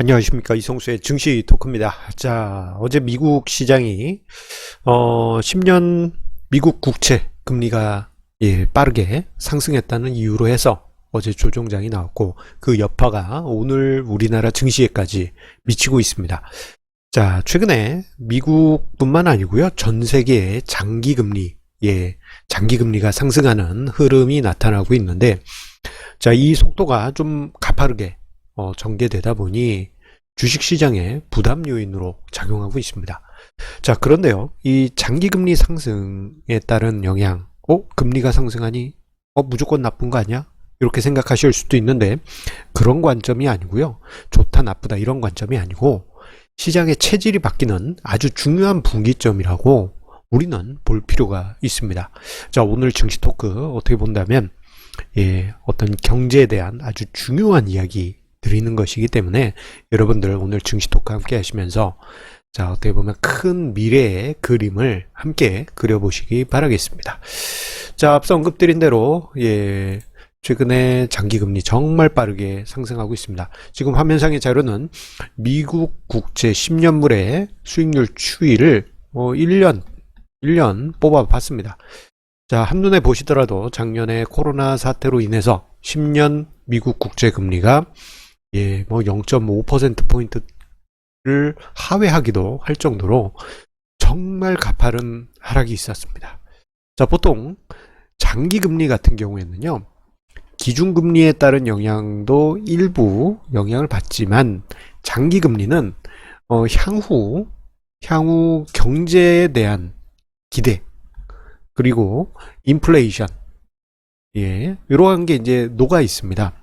안녕하십니까, 이성수의 증시 토크입니다. 자, 어제 미국 시장이 10년 미국 국채 금리가 빠르게 상승했다는 이유로 해서 어제 조정장이 나왔고, 그 여파가 오늘 우리나라 증시에까지 미치고 있습니다. 자, 최근에 미국뿐만 아니고요, 전 세계의 장기금리가 상승하는 흐름이 나타나고 있는데, 자, 이 속도가 좀 가파르게 전개되다 보니 주식시장의 부담 요인으로 작용하고 있습니다. 자, 그런데요, 이 장기금리 상승에 따른 영향, 금리가 상승하니 무조건 나쁜 거 아니야? 이렇게 생각하실 수도 있는데, 그런 관점이 아니고요, 좋다 나쁘다 이런 관점이 아니고, 시장의 체질이 바뀌는 아주 중요한 분기점이라고 우리는 볼 필요가 있습니다. 자, 오늘 증시 토크 어떻게 본다면, 어떤 경제에 대한 아주 중요한 이야기 드리는 것이기 때문에 여러분들 오늘 증시 토크 함께 하시면서, 자, 어떻게 보면 큰 미래의 그림을 함께 그려보시기 바라겠습니다. 자, 앞서 언급드린 대로 최근에 장기금리 정말 빠르게 상승하고 있습니다. 지금 화면상의 자료는 미국 국채 10년물의 수익률 추이를 1년 뽑아봤습니다. 자, 한눈에 보시더라도 작년에 코로나 사태로 인해서 10년 미국 국채 금리가 0.5%포인트를 하회하기도 할 정도로 정말 가파른 하락이 있었습니다. 자, 보통 장기금리 같은 경우에는요, 기준금리에 따른 영향도 일부 영향을 받지만, 장기금리는 향후 경제에 대한 기대, 그리고 인플레이션, 이러한 게 이제 녹아 있습니다.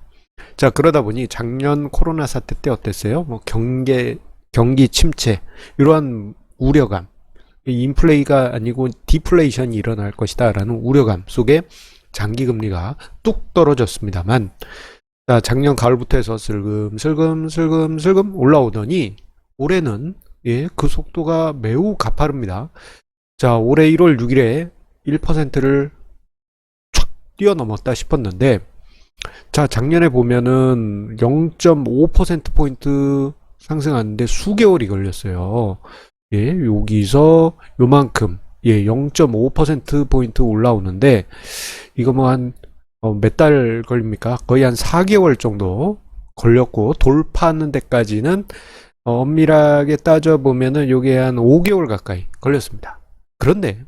자, 그러다 보니 작년 코로나 사태 때 어땠어요? 경기 침체, 이러한 우려감, 인플레이가 아니고 디플레이션이 일어날 것이다 라는 우려감 속에 장기금리가 뚝 떨어졌습니다만, 자, 작년 가을부터 해서 슬금 올라오더니 올해는 그 속도가 매우 가파릅니다. 자, 올해 1월 6일에 1%를 촥 뛰어넘었다 싶었는데, 자, 작년에 보면은 0.5%포인트 상승하는데 수개월이 걸렸어요. 여기서 요만큼, 0.5%포인트 올라오는데, 이거 뭐 몇 달 걸립니까? 거의 한 4개월 정도 걸렸고, 돌파하는 데까지는 엄밀하게 따져보면은 요게 한 5개월 가까이 걸렸습니다. 그런데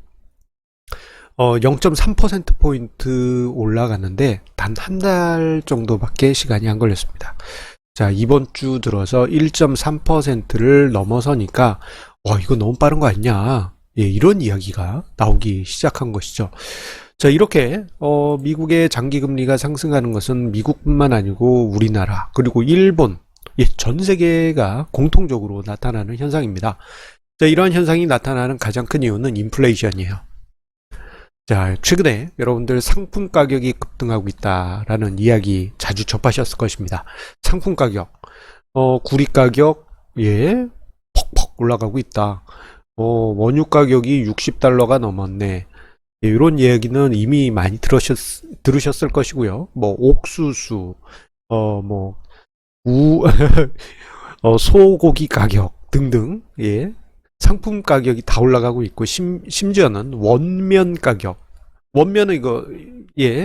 0.3%포인트 올라가는데 단 한 달 정도밖에 시간이 안 걸렸습니다. 자, 이번 주 들어서 1.3%를 넘어서니까 이거 너무 빠른 거 아니냐, 이런 이야기가 나오기 시작한 것이죠. 자, 이렇게 미국의 장기금리가 상승하는 것은 미국뿐만 아니고 우리나라, 그리고 일본, 전 세계가 공통적으로 나타나는 현상입니다. 자, 이러한 현상이 나타나는 가장 큰 이유는 인플레이션이에요. 자, 최근에 여러분들 상품 가격이 급등하고 있다라는 이야기 자주 접하셨을 것입니다. 상품 가격, 구리 가격, 퍽퍽 올라가고 있다. 원유 가격이 $60가 넘었네. 이런 이야기는 이미 많이 들으셨을 것이고요. 옥수수, 소고기 가격 등등, 상품 가격이 다 올라가고 있고, 심지어는 원면 가격, 원면은 이거,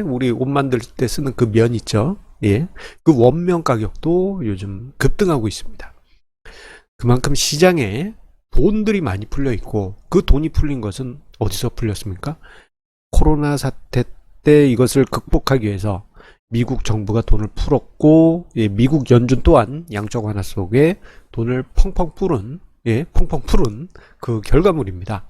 우리 옷 만들 때 쓰는 그 면 있죠? 그 원면 가격도 요즘 급등하고 있습니다. 그만큼 시장에 돈들이 많이 풀려 있고, 그 돈이 풀린 것은 어디서 풀렸습니까? 코로나 사태 때 이것을 극복하기 위해서 미국 정부가 돈을 풀었고, 미국 연준 또한 양적 완화 속에 돈을 펑펑 풀은 그 결과물입니다.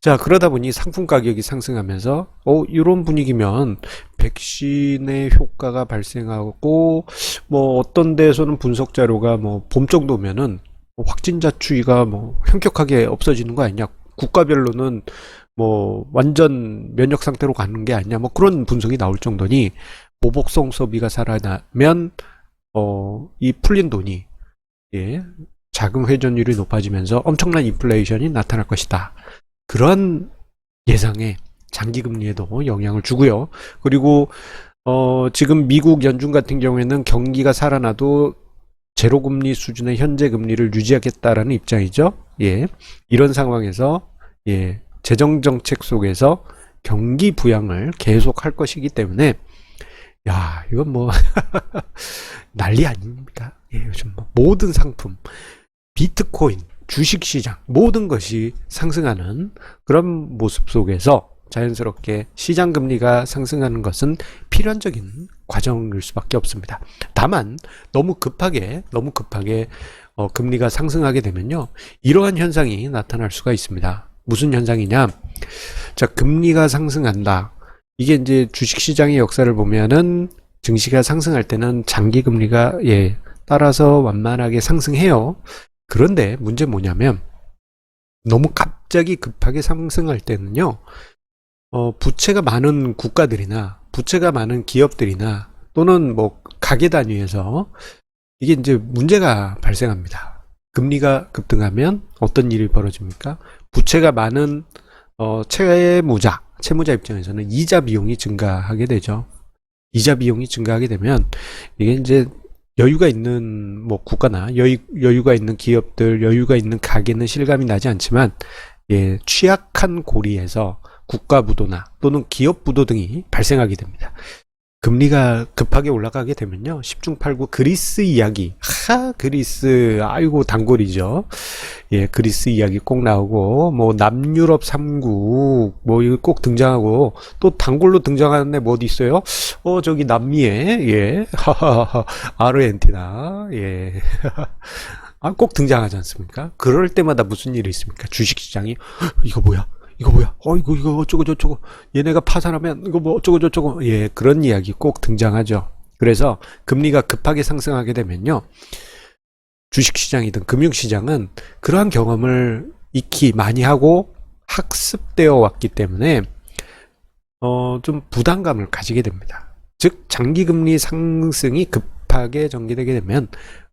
자, 그러다 보니 상품 가격이 상승하면서 이런 분위기면 백신의 효과가 발생하고, 어떤 데에서는 분석 자료가 봄 정도면은 확진자 추이가 현격하게 없어지는 거 아니냐, 국가별로는 완전 면역 상태로 가는 게 아니냐, 그런 분석이 나올 정도니, 보복성 소비가 살아나면 이 풀린 돈이 자금 회전율이 높아지면서 엄청난 인플레이션이 나타날 것이다. 그런 예상에 장기금리에도 영향을 주고요. 그리고 지금 미국 연준 같은 경우에는 경기가 살아나도 제로금리 수준의 현재 금리를 유지하겠다라는 입장이죠. 예. 이런 상황에서 예, 재정정책 속에서 경기 부양을 계속 할 것이기 때문에 야, 이건 뭐 난리 아닙니까? 예, 요즘 뭐 모든 상품, 비트코인, 주식시장 모든 것이 상승하는 그런 모습 속에서 자연스럽게 시장 금리가 상승하는 것은 필연적인 과정일 수밖에 없습니다. 다만 너무 급하게 금리가 상승하게 되면요, 이러한 현상이 나타날 수가 있습니다. 무슨 현상이냐? 자, 금리가 상승한다. 이게 이제 주식시장의 역사를 보면은 증시가 상승할 때는 장기 금리가 예, 따라서 완만하게 상승해요. 그런데 문제 뭐냐면 너무 갑자기 급하게 상승할 때는요, 부채가 많은 국가들이나 부채가 많은 기업들이나 또는 뭐 가계 단위에서 이게 이제 문제가 발생합니다. 금리가 급등하면 어떤 일이 벌어집니까? 부채가 많은 채무자 입장에서는 이자 비용이 증가하게 되죠. 이자 비용이 증가하게 되면 이게 이제 여유가 있는 뭐 국가나 여유가 있는 기업들, 여유가 있는 가게는 실감이 나지 않지만 예, 취약한 고리에서 국가 부도나 또는 기업 부도 등이 발생하게 됩니다. 금리가 급하게 올라가게 되면요, 10중 8구 그리스 이야기, 그리스 아이고 단골이죠. 예, 그리스 이야기 꼭 나오고 뭐 남유럽 3국 뭐 이거 꼭 등장하고, 또 단골로 등장하는 애 뭐 어디 있어요? 저기 남미에 예, 아르헨티나 예. 아, 꼭 등장하지 않습니까? 그럴 때마다 무슨 일이 있습니까? 주식시장이 이거 뭐야? 이거 어쩌고 얘네가 파산하면 이거 뭐 어쩌고 예, 그런 이야기 꼭 등장하죠. 그래서 금리가 급하게 상승하게 되면요, 주식시장이든 금융시장은 그러한 경험을 익히 많이 하고 학습되어 왔기 때문에 좀 부담감을 가지게 됩니다. 즉 장기금리 상승이 급하게 전개되게 되면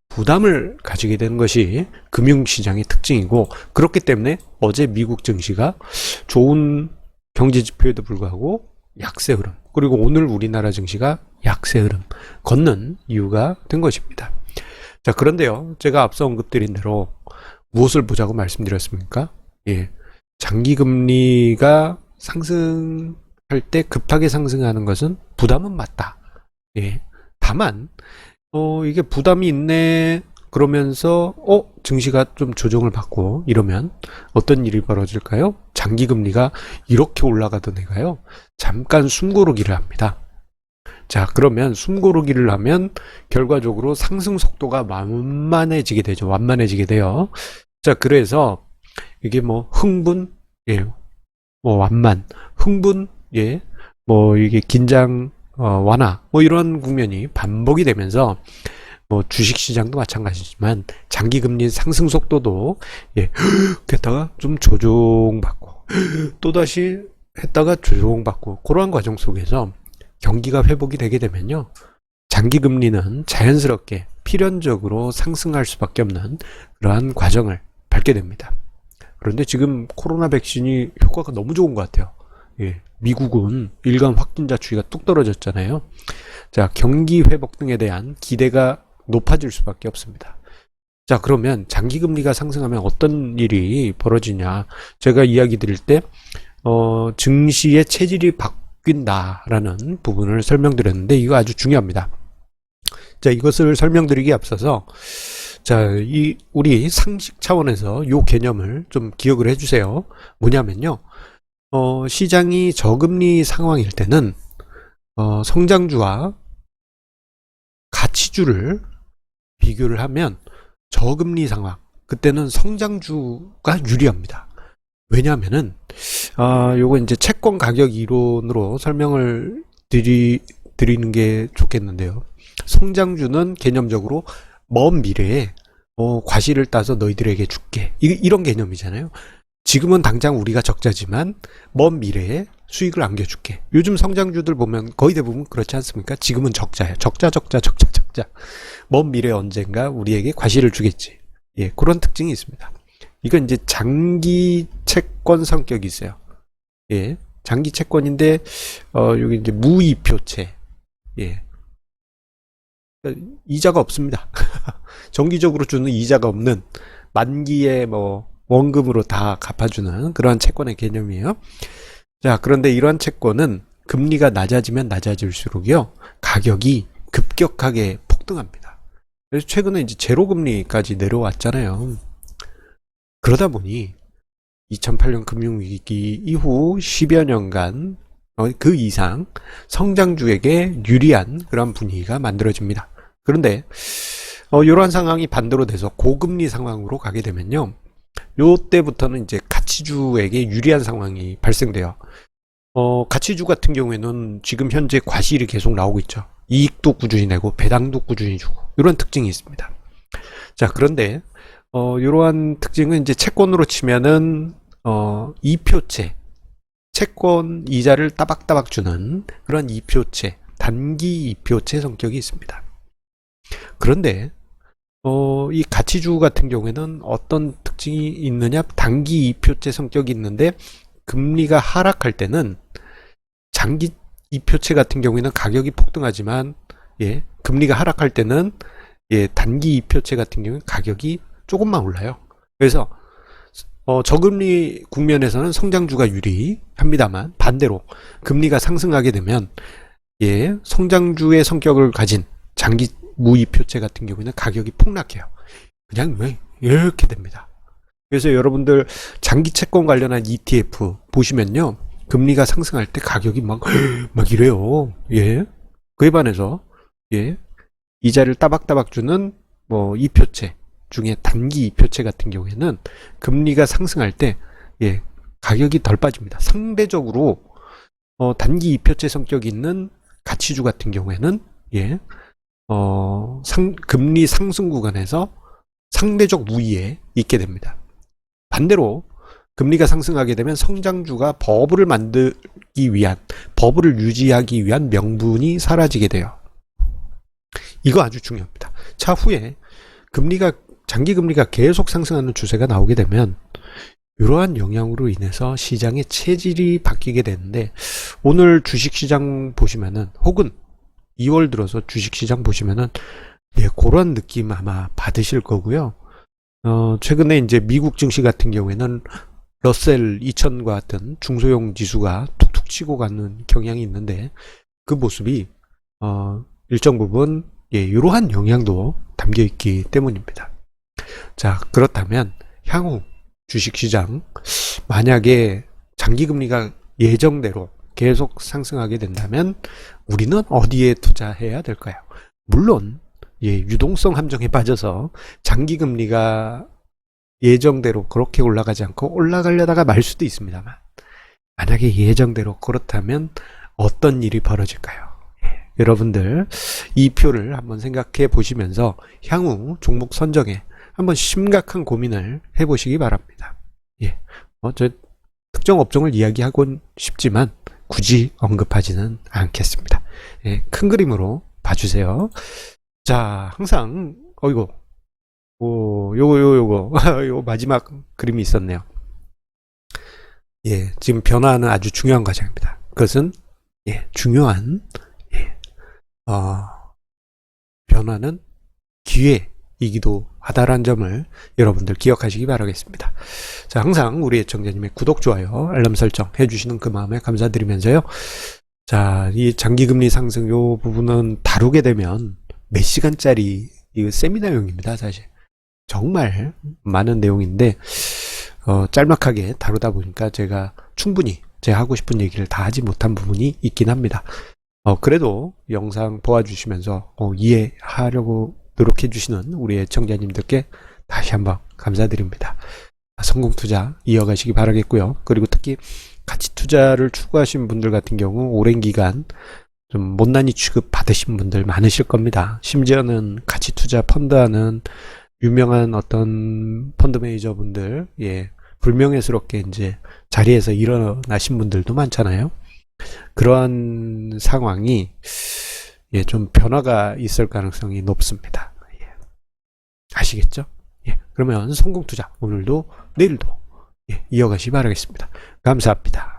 부담을 가지게 되는 것이 금융시장의 특징이고, 그렇기 때문에 어제 미국 증시가 좋은 경제 지표에도 불구하고 약세 흐름, 그리고 오늘 우리나라 증시가 약세 흐름 걷는 이유가 된 것입니다. 자, 그런데요, 제가 앞서 언급드린 대로 무엇을 보자고 말씀드렸습니까? 예, 장기금리가 상승할 때 급하게 상승하는 것은 부담은 맞다. 예, 다만 이게 부담이 있네 그러면서 증시가 좀 조정을 받고 이러면 어떤 일이 벌어질까요? 장기금리가 이렇게 올라가던 애가요, 잠깐 숨고르기를 합니다. 자, 그러면 숨고르기를 하면 결과적으로 상승 속도가 완만해지게 되죠. 완만해지게 돼요. 자, 그래서 이게 뭐 흥분, 예, 뭐 완만, 흥분, 예, 뭐 이게 긴장 완화, 뭐 이런 국면이 반복이 되면서 뭐 주식시장도 마찬가지지만 장기금리 상승 속도도 예, 했다가 좀 조정받고 또다시 했다가 조정받고, 그러한 과정 속에서 경기가 회복이 되게 되면요, 장기금리는 자연스럽게 필연적으로 상승할 수밖에 없는 그러한 과정을 밟게 됩니다. 그런데 지금 코로나 백신이 효과가 너무 좋은 것 같아요. 예, 미국은 일간 확진자 추이가 뚝 떨어졌잖아요. 자, 경기 회복 등에 대한 기대가 높아질 수밖에 없습니다. 자, 그러면 장기금리가 상승하면 어떤 일이 벌어지냐? 제가 이야기 드릴 때 증시의 체질이 바뀐다라는 부분을 설명드렸는데 이거 아주 중요합니다. 자, 이것을 설명드리기에 앞서서 자, 우리 상식 차원에서 요 개념을 좀 기억을 해주세요. 뭐냐면요, 시장이 저금리 상황일 때는 성장주와 가치주를 비교를 하면 저금리 상황, 그때는 성장주가 유리합니다. 왜냐하면은 요거 이제 채권 가격 이론으로 설명을 드리는 게 좋겠는데요. 성장주는 개념적으로 먼 미래에 과실을 따서 너희들에게 줄게, 이런 개념이잖아요. 지금은 당장 우리가 적자지만 먼 미래에 수익을 안겨줄게. 요즘 성장주들 보면 거의 대부분 그렇지 않습니까? 지금은 적자예요. 적자. 먼 미래에 언젠가 우리에게 과실을 주겠지. 예, 그런 특징이 있습니다. 이건 이제 장기 채권 성격이 있어요. 예, 장기 채권인데 여기 이제 무이표채. 예, 이자가 없습니다. 정기적으로 주는 이자가 없는 만기에 뭐 원금으로 다 갚아주는 그러한 채권의 개념이에요. 자, 그런데 이러한 채권은 금리가 낮아지면 낮아질수록요, 가격이 급격하게 폭등합니다. 그래서 최근에 이제 제로금리까지 내려왔잖아요. 그러다 보니 2008년 금융위기 이후 10여 년간 그 이상 성장주에게 유리한 그런 분위기가 만들어집니다. 그런데 이러한 상황이 반대로 돼서 고금리 상황으로 가게 되면요, 요때부터는 이제 가치주에게 유리한 상황이 발생돼요. 가치주 같은 경우에는 지금 현재 과실이 계속 나오고 있죠. 이익도 꾸준히 내고 배당도 꾸준히 주고 이런 특징이 있습니다. 자, 그런데 이러한 특징은 이제 채권으로 치면은 이표채, 채권 이자를 따박따박 주는 그런 이표채, 단기 이표채 성격이 있습니다. 그런데 이 가치주 같은 경우에는 어떤 특징이 있느냐? 단기 이표채 성격이 있는데 금리가 하락할 때는 장기 이표채 같은 경우에는 가격이 폭등하지만, 예, 금리가 하락할 때는, 예, 단기 이표채 같은 경우는 가격이 조금만 올라요. 그래서 저금리 국면에서는 성장주가 유리합니다만, 반대로 금리가 상승하게 되면, 예, 성장주의 성격을 가진 장기 무이표채 같은 경우에는 가격이 폭락해요. 그냥 왜 이렇게 됩니다. 그래서 여러분들 장기 채권 관련한 ETF 보시면요, 금리가 상승할 때 가격이 막 이래요. 예. 그에 반해서, 예, 이자를 따박따박 주는 뭐 이표채 중에 단기 이표채 같은 경우에는 금리가 상승할 때, 예, 가격이 덜 빠집니다. 상대적으로 단기 이표채 성격이 있는 가치주 같은 경우에는, 예, 금리 상승 구간에서 상대적 우위에 있게 됩니다. 반대로 금리가 상승하게 되면 성장주가 버블을 만들기 위한, 버블을 유지하기 위한 명분이 사라지게 돼요. 이거 아주 중요합니다. 차후에 장기 금리가 계속 상승하는 추세가 나오게 되면 이러한 영향으로 인해서 시장의 체질이 바뀌게 되는데, 오늘 주식시장 보시면은, 혹은 2월 들어서 주식시장 보시면은, 예, 그런 느낌 아마 받으실 거고요. 최근에 이제 미국 증시 같은 경우에는 러셀 2000과 같은 중소형 지수가 툭툭 치고 가는 경향이 있는데, 그 모습이 일정 부분, 예, 이러한 영향도 담겨 있기 때문입니다. 자, 그렇다면 향후 주식시장, 만약에 장기금리가 예정대로 계속 상승하게 된다면 우리는 어디에 투자해야 될까요? 물론, 예, 유동성 함정에 빠져서 장기금리가 예정대로 그렇게 올라가지 않고 올라가려다가 말 수도 있습니다만, 만약에 예정대로 그렇다면 어떤 일이 벌어질까요? 예, 여러분들 이 표를 한번 생각해 보시면서 향후 종목 선정에 한번 심각한 고민을 해보시기 바랍니다. 예, 저 특정 업종을 이야기하곤 싶지만 굳이 언급하지는 않겠습니다. 예, 큰 그림으로 봐주세요. 자, 항상 요거 요 마지막 그림이 있었네요. 예, 지금 변화는 아주 중요한 과정입니다. 그것은, 예, 중요한, 예, 변화는 기회이기도 하다라는 점을 여러분들 기억하시기 바라겠습니다. 자, 항상 우리 애청자님의 구독, 좋아요, 알람 설정 해주시는 그 마음에 감사드리면서요. 자, 이 장기금리 상승 요 부분은 다루게 되면 몇 시간짜리 이 세미나용입니다. 사실 정말 많은 내용인데 짤막하게 다루다 보니까 제가 충분히 제가 하고 싶은 얘기를 다 하지 못한 부분이 있긴 합니다. 그래도 영상 보아주시면서 이해하려고 노력해 주시는 우리 애청자님들께 다시 한번 감사드립니다. 성공투자 이어가시기 바라겠고요. 그리고 특히 가치투자를 추구하신 분들 같은 경우 오랜 기간 좀 못난이 취급 받으신 분들 많으실 겁니다. 심지어는 가치투자 펀드하는 유명한 어떤 펀드 매니저분들, 예, 불명예스럽게 이제 자리에서 일어나신 분들도 많잖아요. 그러한 상황이, 예, 좀 변화가 있을 가능성이 높습니다. 예. 아시겠죠? 예, 그러면 성공투자 오늘도 내일도, 예, 이어가시 바라겠습니다. 감사합니다.